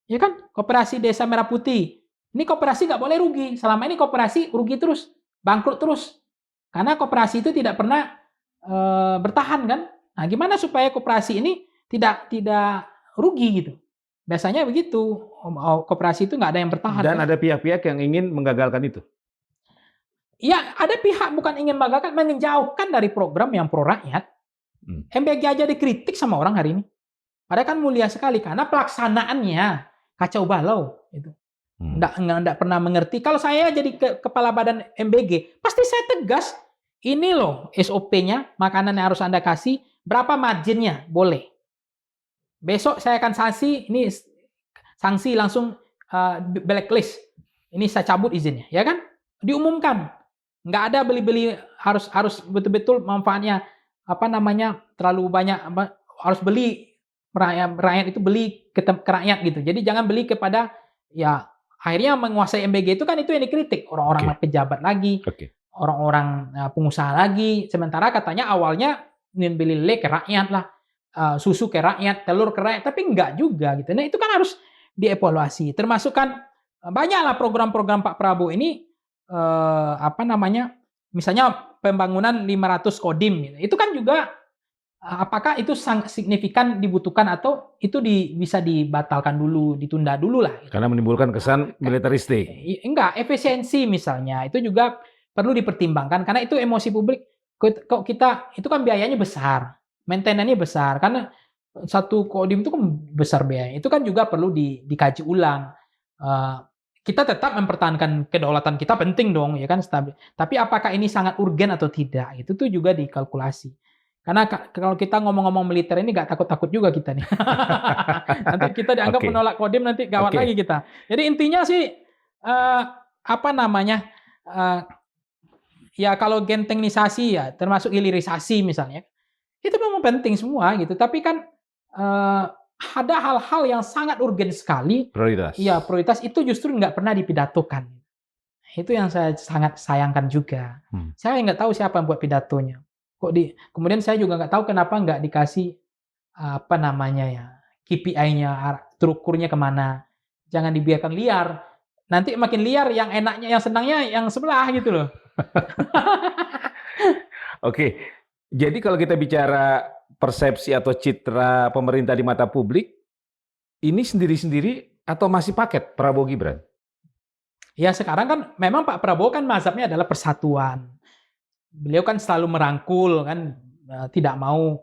S2: Ya kan? Koperasi Desa Merah Putih. Ini koperasi nggak boleh rugi. Selama ini koperasi rugi terus, bangkrut terus. Karena koperasi itu tidak pernah bertahan kan? Nah, gimana supaya koperasi ini tidak rugi gitu? Biasanya begitu. Koperasi itu nggak ada yang bertahan.
S1: Dan
S2: kan?
S1: ada pihak-pihak yang ingin menggagalkan itu.
S2: Ya, ada pihak bukan ingin menggagalkan, menjauhkan dari program yang pro rakyat. MBG aja dikritik sama orang hari ini. Padahal kan mulia sekali karena pelaksanaannya kacau balau. Gitu. Nggak pernah mengerti. Kalau saya jadi kepala badan MBG, pasti saya tegas. Ini loh SOP-nya, makanan yang harus Anda kasih, berapa marginnya? Boleh. Besok saya akan sanksi langsung blacklist. Ini saya cabut izinnya, ya kan? Diumumkan. Nggak ada beli-beli, harus betul-betul manfaatnya terlalu banyak, harus beli, rakyat itu beli ke rakyat gitu. Jadi jangan beli kepada ya akhirnya menguasai MBG itu kan itu yang dikritik orang-orang pejabat lagi, orang-orang pengusaha lagi. Sementara katanya awalnya ingin beli lele ke rakyat lah, susu ke rakyat, telur ke rakyat, tapi enggak juga gitu. Nah itu kan harus dievaluasi. Termasuk kan banyaklah program-program Pak Prabowo ini misalnya pembangunan 500 kodim gitu. Itu kan juga apakah itu signifikan dibutuhkan atau itu bisa dibatalkan dulu, ditunda dulu lah. Gitu.
S1: Karena menimbulkan kesan militeristik.
S2: Enggak, efisiensi misalnya itu juga perlu dipertimbangkan karena itu emosi publik. Kok kita itu kan biayanya besar, maintenance-nya besar karena satu kodim itu kan besar biaya. Itu kan juga perlu dikaji ulang. Kita tetap mempertahankan kedaulatan kita penting dong ya kan stabil. Tapi apakah ini sangat urgen atau tidak? Itu tuh juga dikalkulasi. Karena kalau kita ngomong-ngomong militer ini nggak takut-takut juga kita nih. Nanti kita dianggap menolak kodim nanti gawat lagi kita. Jadi intinya sih ya kalau gentengisasi ya, termasuk hilirisasi misalnya, itu memang penting semua gitu. Tapi kan ada hal-hal yang sangat urgen sekali,
S1: Prioritas.
S2: ya prioritas itu justru nggak pernah dipidatokan. Itu yang saya sangat sayangkan juga. Saya nggak tahu siapa yang buat pidatonya. Kemudian saya juga nggak tahu kenapa nggak dikasih apa namanya ya, KPI-nya, terukurnya kemana. Jangan dibiarkan liar. Nanti makin liar, yang enaknya, yang senangnya yang sebelah gitu loh.
S1: Oke, jadi kalau kita bicara persepsi atau citra pemerintah di mata publik, ini sendiri-sendiri atau masih paket Prabowo Gibran?
S2: Ya sekarang kan memang Pak Prabowo kan mazhabnya adalah persatuan. Beliau kan selalu merangkul kan, tidak mau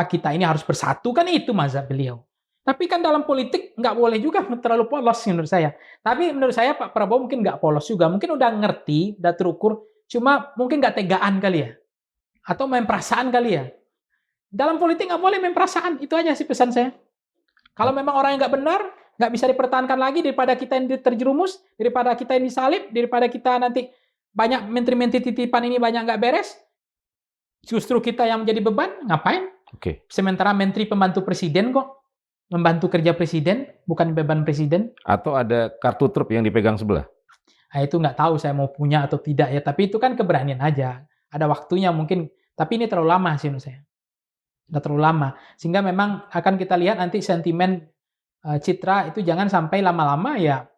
S2: kita ini harus bersatu, kan itu mazhab beliau. Tapi kan dalam politik nggak boleh juga terlalu polos menurut saya. Tapi menurut saya Pak Prabowo mungkin nggak polos juga, mungkin udah ngerti, udah terukur, cuma mungkin nggak tegaan kali ya, atau main perasaan kali ya. Dalam politik nggak boleh main perasaan, itu aja sih pesan saya. Kalau memang orang yang nggak benar, nggak bisa dipertahankan lagi, daripada kita yang terjerumus, daripada kita yang disalib, daripada kita nanti banyak menteri-menteri titipan ini banyak nggak beres, justru kita yang menjadi beban, ngapain?
S1: Oke.
S2: Sementara menteri pembantu presiden kok, membantu kerja presiden, bukan beban presiden.
S1: Atau ada kartu truf yang dipegang sebelah?
S2: Nah, itu nggak tahu saya mau punya atau tidak ya, tapi itu kan keberanian aja. Ada waktunya mungkin, tapi ini terlalu lama sih menurut saya. Udah terlalu lama. Sehingga memang akan kita lihat nanti sentimen citra itu jangan sampai lama-lama ya.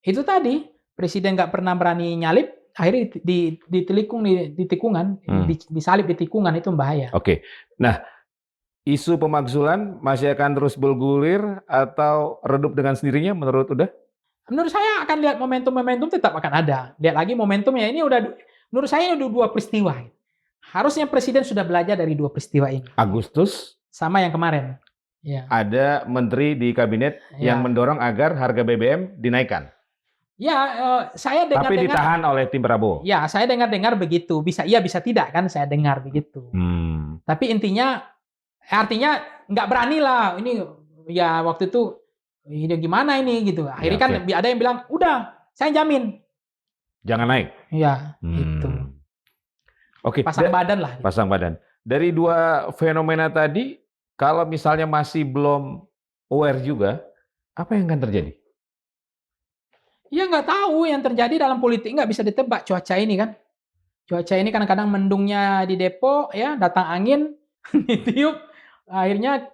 S2: Itu tadi, presiden nggak pernah berani nyalip, akhirnya di tikungan, disalip di tikungan, itu bahaya.
S1: Oke. Nah, isu pemakzulan masih akan terus bergulir atau redup dengan sendirinya menurut Uda?
S2: Menurut saya akan lihat momentum-momentum tetap akan ada. Lihat lagi momentumnya, ini menurut saya udah 2 peristiwa. Harusnya presiden sudah belajar dari 2 peristiwa ini.
S1: Agustus
S2: sama yang kemarin. Ya.
S1: Ada menteri di kabinet yang mendorong agar harga BBM dinaikkan.
S2: Ya, saya dengar-dengar.
S1: Tapi ditahan oleh tim Prabowo.
S2: Ya, saya dengar-dengar begitu. Bisa iya, bisa tidak kan? Saya dengar begitu. Tapi artinya nggak berani lah. Ini ya waktu itu ini gimana ini gitu. Akhirnya kan ada yang bilang, udah, saya jamin.
S1: Jangan naik.
S2: Ya, itu.
S1: Oke.
S2: Pasang badan lah. Gitu.
S1: Pasang badan. Dari 2 fenomena tadi, kalau misalnya masih belum aware juga, apa yang akan terjadi?
S2: Ya nggak tahu yang terjadi dalam politik, nggak bisa ditebak cuaca ini kan. Cuaca ini kadang-kadang mendungnya di Depok, ya datang angin, ditiup, akhirnya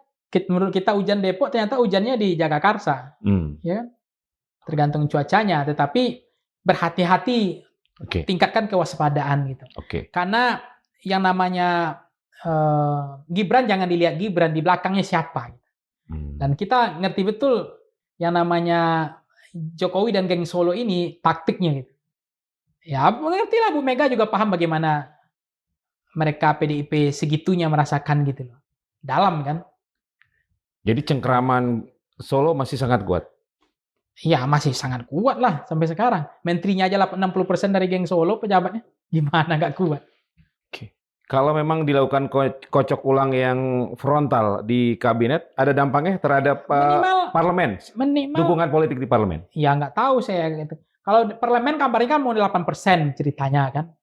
S2: menurut kita hujan Depok, ternyata hujannya di Jagakarsa, ya, tergantung cuacanya. Tetapi berhati-hati, tingkatkan kewaspadaan gitu. Karena yang namanya Gibran jangan dilihat Gibran, di belakangnya siapa. Dan kita ngerti betul yang namanya Jokowi dan geng Solo ini taktiknya gitu. Ya, mengerti lah, Bu Mega juga paham bagaimana mereka PDIP segitunya merasakan gitu loh. Dalam kan.
S1: Jadi cengkeraman Solo masih sangat kuat?
S2: Ya, masih sangat kuat lah sampai sekarang. Menterinya aja 60% dari geng Solo pejabatnya. Gimana nggak kuat?
S1: Kalau memang dilakukan kocok ulang yang frontal di kabinet, ada dampaknya terhadap parlemen? Dukungan politik di parlemen? Ya
S2: nggak tahu saya gitu. Kalau parlemen kabarnya kan mau 8% ceritanya kan.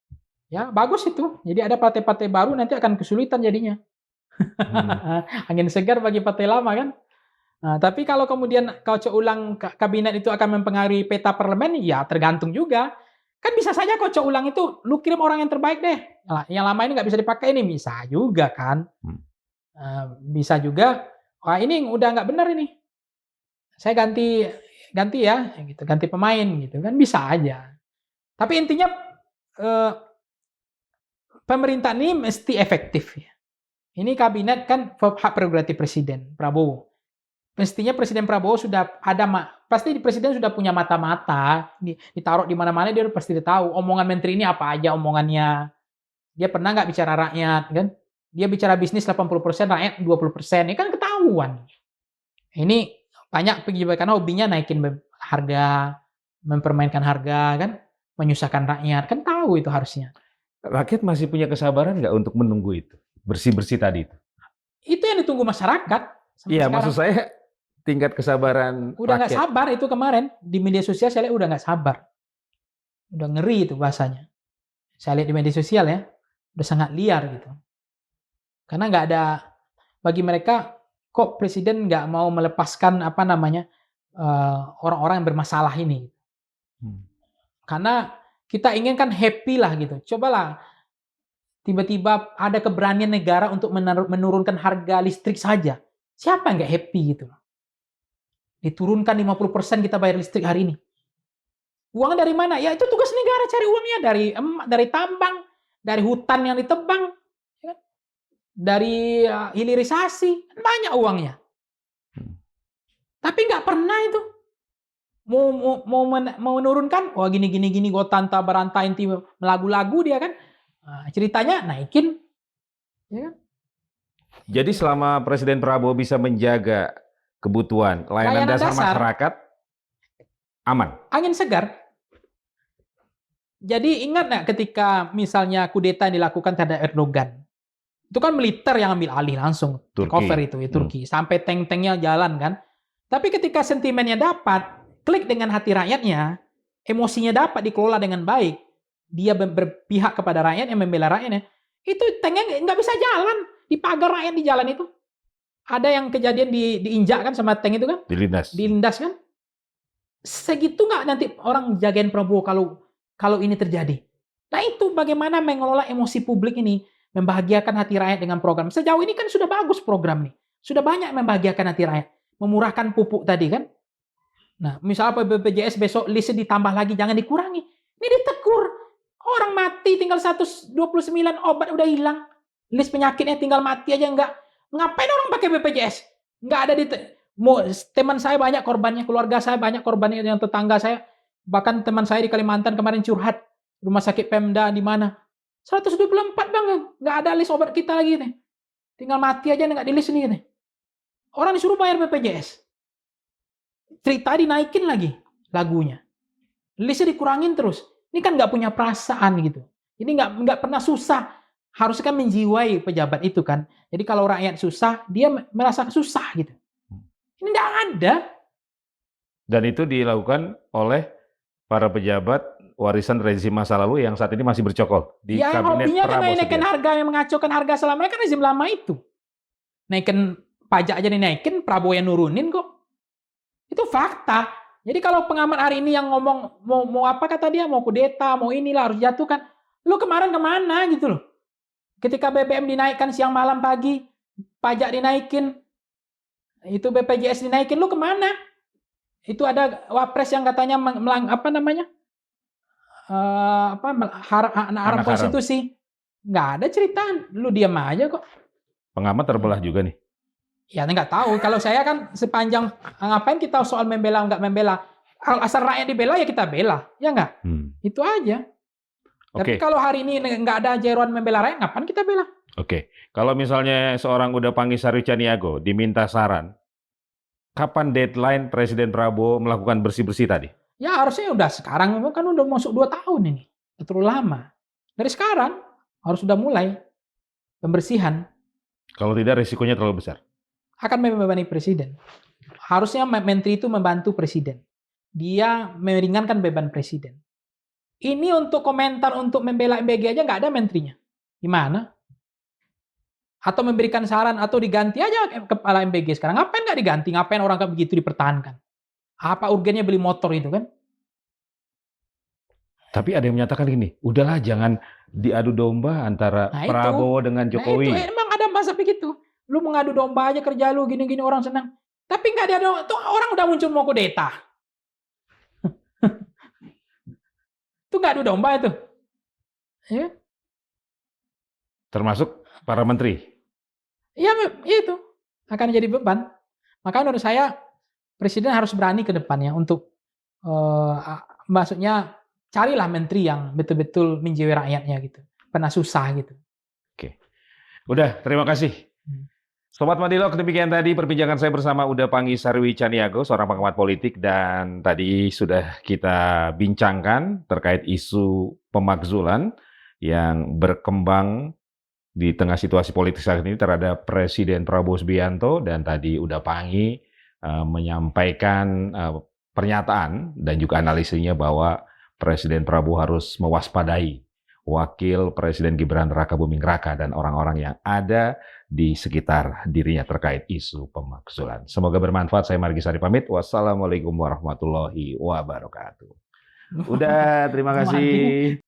S2: Ya bagus itu. Jadi ada partai-partai baru nanti akan kesulitan jadinya. Angin segar bagi partai lama kan. Nah, tapi kalau kemudian kocok ulang kabinet itu akan mempengaruhi peta parlemen, ya tergantung juga. Kan bisa saja kocok ulang itu, lu kirim orang yang terbaik deh. Yang lama ini nggak bisa dipakai ini, bisa juga kan. Bisa juga, wah ini udah nggak benar ini. Saya ganti ya, gitu, ganti pemain gitu kan, bisa aja. Tapi intinya pemerintah ini mesti efektif ya. Ini kabinet kan hak prerogatif Presiden Prabowo. Mestinya Presiden Prabowo sudah ada, pasti Presiden sudah punya mata-mata, ditaruh di mana-mana, dia pasti tahu omongan menteri ini apa aja omongannya. Dia pernah nggak bicara rakyat kan? Dia bicara bisnis 80%, rakyat 20%, ini kan ketahuan. Ini banyak pejabat karena hobinya naikin harga, mempermainkan harga kan, menyusahkan rakyat, kan tahu itu harusnya.
S1: Rakyat masih punya kesabaran nggak untuk menunggu itu, bersih-bersih tadi itu? Itu
S2: yang ditunggu masyarakat.
S1: Iya, maksud saya tingkat kesabaran
S2: udah nggak sabar itu kemarin di media sosial saya lihat udah nggak sabar, udah ngeri itu bahasanya. saya lihat di media sosial ya, udah sangat liar gitu. Karena nggak ada, bagi mereka kok presiden nggak mau melepaskan apa namanya orang-orang yang bermasalah ini.
S1: Hmm.
S2: Karena kita ingin kan happy lah gitu. Cobalah tiba-tiba ada keberanian negara untuk menurunkan harga listrik saja. Siapa yang nggak happy gitu? Diturunkan 50% kita bayar listrik hari ini. Uang dari mana? Ya itu tugas negara cari uangnya dari tambang, dari hutan yang ditebang, ya kan? Dari hilirisasi, kan banyak uangnya. Tapi nggak pernah itu mau menurunkan. Wah gini gue tanta beranta inti melagu-lagu dia kan. Nah, ceritanya naikin, ya kan?
S1: Jadi selama Presiden Prabowo bisa menjaga kebutuhan layanan dasar masyarakat, aman.
S2: Angin segar. Jadi ingat nggak ketika misalnya kudeta yang dilakukan terhadap Erdogan, itu kan militer yang ambil alih langsung, cover itu ya, Turki, sampai tank-tanknya jalan kan. Tapi ketika sentimennya dapat, klik dengan hati rakyatnya, emosinya dapat dikelola dengan baik, dia berpihak kepada rakyat, yang membela rakyatnya, itu tanknya nggak bisa jalan, dipagar rakyat di jalan itu. Ada yang kejadian diinjak kan sama tank itu kan? Dilindas kan? Segitu nggak nanti orang jagain Prabowo kalau ini terjadi. Nah itu bagaimana mengelola emosi publik ini, membahagiakan hati rakyat dengan program. Sejauh ini kan sudah bagus program nih. Sudah banyak membahagiakan hati rakyat. Memurahkan pupuk tadi kan. Nah misalnya BPJS besok listnya ditambah lagi, jangan dikurangi. Ini ditegur. Orang mati tinggal 129 obat udah hilang. List penyakitnya tinggal mati aja enggak. Ngapain orang pakai BPJS? Enggak ada teman saya banyak korbannya, keluarga saya banyak korbannya, yang tetangga saya. Bahkan teman saya di Kalimantan kemarin curhat, rumah sakit Pemda di mana. 124 bang, nggak ada list obat kita lagi nih. Tinggal mati aja nggak di list nih. Orang disuruh bayar BPJS. Cerita dinaikin lagi lagunya. Listnya dikurangin terus. Ini kan nggak punya perasaan gitu. Ini nggak pernah susah. Harusnya kan menjiwai pejabat itu kan. Jadi kalau rakyat susah, dia merasa susah gitu. Ini nggak ada.
S1: Dan itu dilakukan oleh para pejabat warisan rezim masa lalu yang saat ini masih bercokol di kabinet
S2: hobinya kan
S1: Prabowo.
S2: naikkan harga, yang mengacaukan harga selama kan rezim lama itu. Naikkan pajak aja dinaikin, Prabowo yang nurunin kok. Itu fakta. Jadi kalau pengamat hari ini yang ngomong mau apa kata dia, mau kudeta, mau inilah harus jatuhkan. Lu kemarin kemana gitu loh? Ketika BBM dinaikkan siang malam pagi, pajak dinaikin, itu BPJS dinaikin, lu kemana? Itu ada wapres yang katanya haram konstitusi. Nggak ada cerita, lu diam aja kok.
S1: Pengamat terbelah juga nih.
S2: Ya nggak tahu. Kalau saya kan sepanjang ngapain kita soal membela nggak membela. Asal rakyat dibela ya kita bela, ya nggak? Itu aja. Tapi kalau hari ini nggak ada jeroan membela rakyat, ngapain kita bela?
S1: Oke. Kalau misalnya seorang Uda Pangisarwi Caniago diminta saran, kapan deadline Presiden Prabowo melakukan bersih-bersih tadi?
S2: Ya harusnya udah sekarang, kan udah masuk 2 tahun ini. Terlalu lama. Dari sekarang harus sudah mulai pembersihan.
S1: Kalau tidak risikonya terlalu besar.
S2: Akan membebani presiden. Harusnya menteri itu membantu presiden. Dia meringankan beban presiden. Ini untuk komentar untuk membela MBG aja nggak ada menterinya. Gimana? Atau memberikan saran atau diganti aja kepala MBG sekarang. Ngapain nggak diganti? Ngapain orang kayak begitu dipertahankan? Apa urgennya beli motor itu kan?
S1: Tapi ada yang menyatakan gini, udahlah jangan diadu domba antara Prabowo dengan Jokowi.
S2: Nah itu emang ada masa begitu. Lu mengadu domba aja kerja lu gini-gini orang senang. Tapi nggak ada tuh orang udah muncul mau kudeta. Itu nggak adu domba itu. Ya.
S1: Termasuk para menteri.
S2: Iya itu akan jadi beban. Maka menurut saya presiden harus berani ke depannya untuk maksudnya carilah menteri yang betul-betul menjiwai rakyatnya gitu. Pernah susah gitu.
S1: Oke. Udah, terima kasih. Sobat Madilog, demikian tadi perbincangan saya bersama Uda Pangisarwi Caniago, seorang pengamat politik, dan tadi sudah kita bincangkan terkait isu pemakzulan yang berkembang di tengah situasi politik saat ini terhadap Presiden Prabowo Subianto, dan tadi Uda Pangi menyampaikan pernyataan dan juga analisisnya bahwa Presiden Prabowo harus mewaspadai Wakil Presiden Gibran Rakabuming Raka dan orang-orang yang ada di sekitar dirinya terkait isu pemakzulan. Semoga bermanfaat. Saya Margi Sari pamit. Wassalamualaikum warahmatullahi wabarakatuh. Udah, terima
S2: Margi.
S1: kasih.